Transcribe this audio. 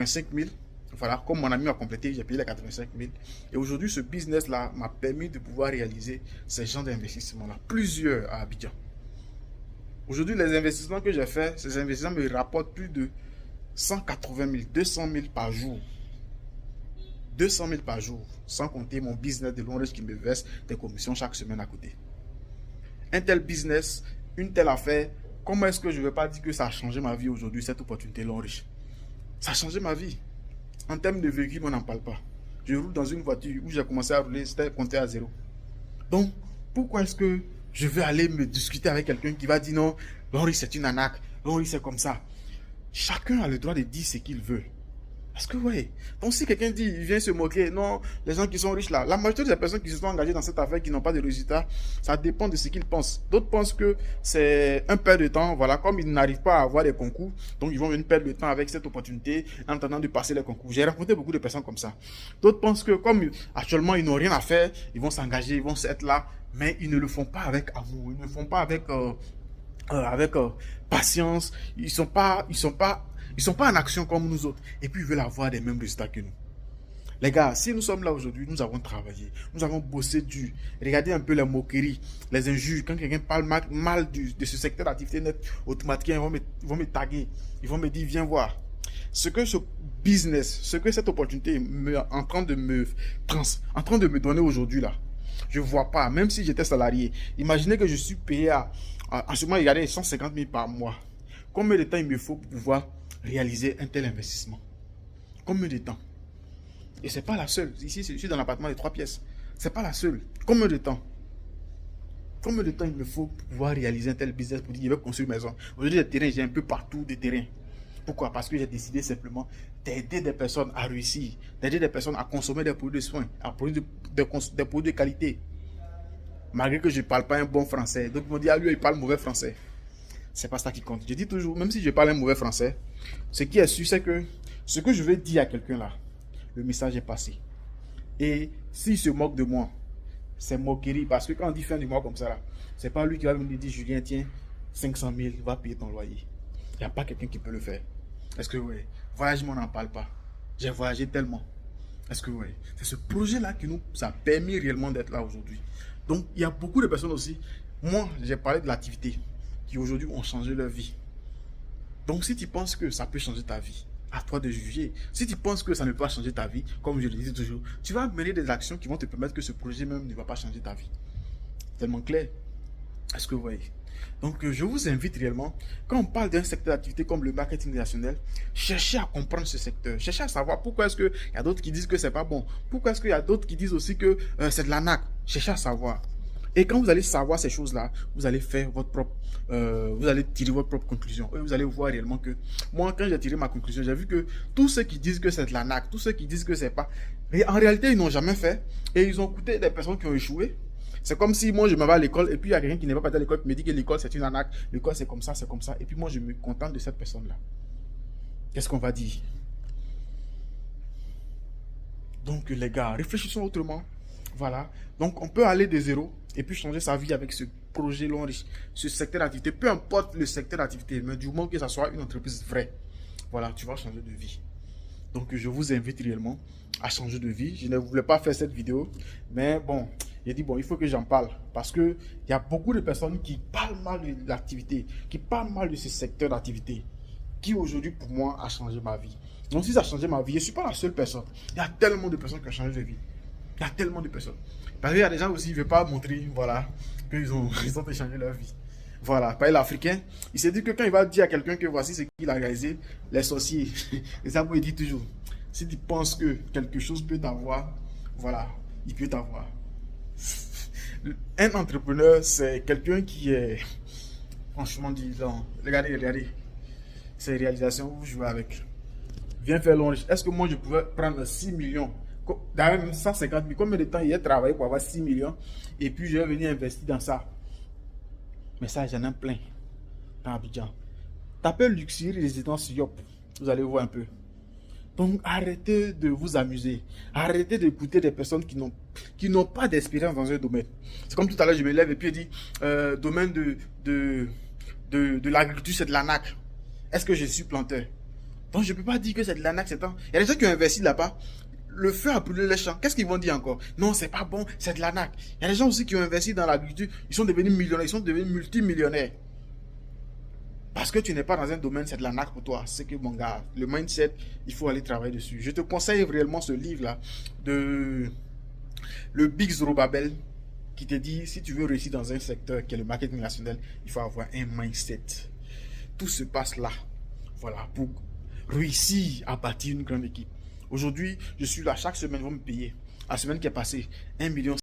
85 000. Voilà, comme mon ami m'a complété, j'ai payé les 85 000. Et aujourd'hui, ce business-là m'a permis de pouvoir réaliser ces genres d'investissements-là, plusieurs à Abidjan. Aujourd'hui, les investissements que j'ai faits, ces investissements me rapportent plus de 180 000, 200 000 par jour. 200 000 par jour, sans compter mon business de Londres qui me verse des commissions chaque semaine à côté. Un tel business, une telle affaire, comment est-ce que je ne vais pas dire que ça a changé ma vie aujourd'hui, cette opportunité Londres? Ça a changé ma vie. En termes de véhicule, on n'en parle pas. Je roule dans une voiture où j'ai commencé à rouler, c'était compté à zéro. Donc, pourquoi est-ce que je vais aller me discuter avec quelqu'un qui va dire non, Londres c'est une arnaque, Londres c'est comme ça? Chacun a le droit de dire ce qu'il veut. Parce que ouais, donc si quelqu'un dit, il vient se moquer, non, les gens qui sont riches là, la majorité des personnes qui se sont engagées dans cette affaire, qui n'ont pas de résultats, ça dépend de ce qu'ils pensent. D'autres pensent que c'est un perte de temps, voilà, comme ils n'arrivent pas à avoir des concours, donc ils vont venir perdre de temps avec cette opportunité en attendant de passer les concours. J'ai rencontré beaucoup de personnes comme ça. D'autres pensent que comme actuellement ils n'ont rien à faire, ils vont s'engager, ils vont être là, mais ils ne le font pas avec amour, ils ne le font pas avec patience, ils sont pas en action comme nous autres. Et puis ils veulent avoir les mêmes résultats que nous. Les gars, si nous sommes là aujourd'hui, nous avons travaillé, nous avons bossé dur. Regardez un peu les moqueries, les injures. Quand quelqu'un parle mal de ce secteur d'activité net, automatiquement ils vont me taguer, ils vont me dire viens voir. Ce que ce business, ce que cette opportunité est en train de me donner aujourd'hui là, je ne vois pas, même si j'étais salarié. Imaginez que je suis payé en ce moment, regardez, 150 000 par mois. Combien de temps il me faut pour pouvoir réaliser un tel investissement? Combien de temps? Et c'est pas la seule. Ici, je suis dans l'appartement de 3 pièces. C'est pas la seule. Combien de temps? Combien de temps il me faut pour pouvoir réaliser un tel business pour dire je vais construire une maison? Aujourd'hui, des terrains, j'ai un peu partout des terrains. Pourquoi? Parce que j'ai décidé simplement d'aider des personnes à réussir, d'aider des personnes à consommer des produits de soins, à produire des produits de qualité. Malgré que je ne parle pas un bon français. Donc ils m'ont dit, ah lui, il parle mauvais français. C'est pas ça qui compte. Je dis toujours, même si je parle un mauvais français, ce qui est sûr, c'est que ce que je vais dire à quelqu'un là, le message est passé. Et s'il se moque de moi, c'est moquerie. Parce que quand on dit fin du mois comme ça là, c'est pas lui qui va me dire, Julien, tiens, 500 000, va payer ton loyer. Il n'y a pas quelqu'un qui peut le faire. Est-ce que oui, voyagement, on n'en parle pas. J'ai voyagé tellement. Est-ce que oui, c'est ce projet-là qui nous a permis réellement d'être là aujourd'hui. Donc, il y a beaucoup de personnes aussi. Moi, j'ai parlé de l'activité qui aujourd'hui ont changé leur vie. Donc, si tu penses que ça peut changer ta vie, à toi de juger. Si tu penses que ça ne peut pas changer ta vie, comme je le dis toujours, tu vas mener des actions qui vont te permettre que ce projet même ne va pas changer ta vie. Tellement clair. Est-ce que vous voyez? Donc, je vous invite réellement, quand on parle d'un secteur d'activité comme le marketing relationnel, cherchez à comprendre ce secteur. Cherchez à savoir pourquoi est-ce qu'il y a d'autres qui disent que c'est pas bon. Pourquoi est-ce qu'il y a d'autres qui disent aussi que c'est de l'arnaque. Cherchez à savoir. Et quand vous allez savoir ces choses-là, vous allez faire votre propre, vous allez tirer votre propre conclusion. Et vous allez voir réellement que, moi, quand j'ai tiré ma conclusion, j'ai vu que tous ceux qui disent que c'est de l'arnaque, tous ceux qui disent que c'est pas, mais en réalité, ils n'ont jamais fait. Et ils ont coûté des personnes qui ont échoué. C'est comme si moi je m'en vais à l'école et puis il y a quelqu'un qui n'est pas parti à l'école qui me dit que l'école c'est une arnaque, l'école c'est comme ça, et puis moi je me contente de cette personne-là. Qu'est-ce qu'on va dire? Donc les gars, réfléchissons autrement. Voilà. Donc on peut aller de zéro et puis changer sa vie avec ce projet long riche, ce secteur d'activité, peu importe le secteur d'activité, mais du moment que ça soit une entreprise vraie. Voilà, tu vas changer de vie. Donc je vous invite réellement à changer de vie. Je ne voulais pas faire cette vidéo, mais bon, j'ai dit bon, il faut que j'en parle parce que il y a beaucoup de personnes qui parlent mal de l'activité, qui parlent mal de ce secteur d'activité, qui aujourd'hui pour moi a changé ma vie. Donc si ça a changé ma vie, je ne suis pas la seule personne. Il y a tellement de personnes qui ont changé de vie. Il y a tellement de personnes. Parce qu'il y a des gens aussi qui ne veulent pas montrer, voilà, qu'ils ont changé leur vie. Voilà, par l'Africain, il s'est dit que quand il va dire à quelqu'un que voici ce qu'il a réalisé, les sorciers, les amours, il dit toujours, si tu penses que quelque chose peut t'avoir, voilà, il peut t'avoir. Un entrepreneur, c'est quelqu'un qui est, franchement disant, regardez, ces réalisations, vous jouez avec. Viens faire long. Est-ce que moi je pouvais prendre 6 millions, d'ailleurs même 150 000, combien de temps il a travaillé pour avoir 6 millions, et puis je vais venir investir dans ça? Mais ça, j'en ai plein dans Abidjan. Tapez Luxury Résidence Yop. Vous allez voir un peu. Donc, arrêtez de vous amuser. Arrêtez d'écouter des personnes qui n'ont pas d'expérience dans un domaine. C'est comme tout à l'heure, je me lève et puis je dis, domaine de l'agriculture, c'est de l'arnaque. Est-ce que je suis planteur? Donc, je ne peux pas dire que c'est de l'arnaque. Il y a des gens qui ont investi là-bas. Le feu a brûlé les champs. Qu'est-ce qu'ils vont dire encore? Non, c'est pas bon, c'est de l'arnaque. Il y a des gens aussi qui ont investi dans l'agriculture. Ils sont devenus millionnaires, ils sont devenus multimillionnaires. Parce que tu n'es pas dans un domaine, c'est de l'arnaque pour toi. C'est que, mon gars, le mindset, il faut aller travailler dessus. Je te conseille réellement ce livre-là de le Big Zorobabel qui te dit si tu veux réussir dans un secteur qui est le marketing national, il faut avoir un mindset. Tout se passe là. Voilà, pour réussir à bâtir une grande équipe. Aujourd'hui, je suis là chaque semaine, ils vont me payer. La semaine qui est passée, 1 million